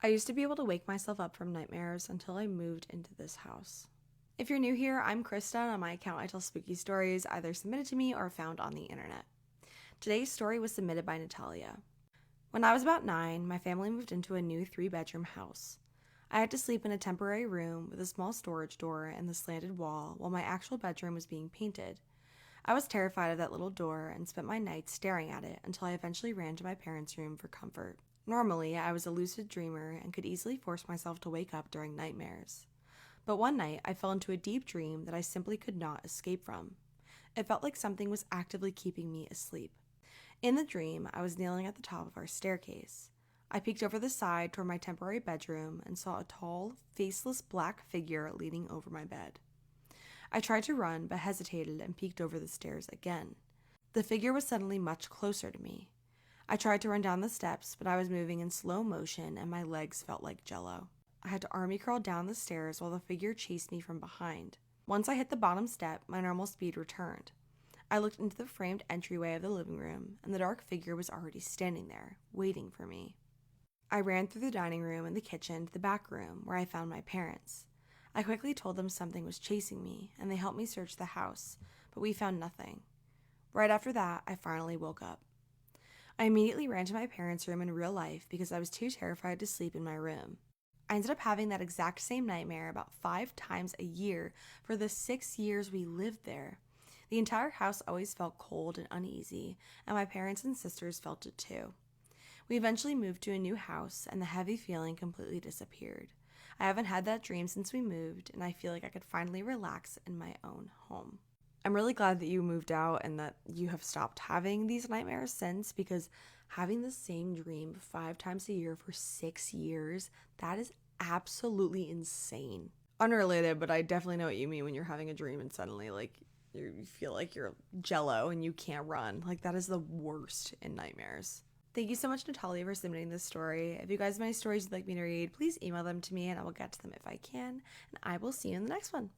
I used to be able to wake myself up from nightmares until I moved into this house. If you're new here, I'm Krista, and on my account I tell spooky stories either submitted to me or found on the internet. Today's story was submitted by Natalia. When I was about 9, my family moved into a new 3-bedroom house. I had to sleep in a temporary room with a small storage door and the slanted wall while my actual bedroom was being painted. I was terrified of that little door and spent my nights staring at it until I eventually ran to my parents' room for comfort. Normally, I was a lucid dreamer and could easily force myself to wake up during nightmares. But one night, I fell into a deep dream that I simply could not escape from. It felt like something was actively keeping me asleep. In the dream, I was kneeling at the top of our staircase. I peeked over the side toward my temporary bedroom and saw a tall, faceless black figure leaning over my bed. I tried to run but hesitated and peeked over the stairs again. The figure was suddenly much closer to me. I tried to run down the steps, but I was moving in slow motion and my legs felt like jello. I had to army crawl down the stairs while the figure chased me from behind. Once I hit the bottom step, my normal speed returned. I looked into the framed entryway of the living room, and the dark figure was already standing there, waiting for me. I ran through the dining room and the kitchen to the back room, where I found my parents. I quickly told them something was chasing me, and they helped me search the house, but we found nothing. Right after that, I finally woke up. I immediately ran to my parents' room in real life because I was too terrified to sleep in my room. I ended up having that exact same nightmare about 5 times a year for the 6 years we lived there. The entire house always felt cold and uneasy, and my parents and sisters felt it too. We eventually moved to a new house, and the heavy feeling completely disappeared. I haven't had that dream since we moved, and I feel like I could finally relax in my own home. I'm really glad that you moved out and that you have stopped having these nightmares since, because having the same dream 5 times a year for 6 years, that is absolutely insane. Unrelated, but I definitely know what you mean when you're having a dream and suddenly you feel like you're jello and you can't run. Like, that is the worst in nightmares. Thank you so much, Natalia, for submitting this story. If you guys have any stories you'd like me to read, please email them to me and I will get to them if I can. And I will see you in the next one.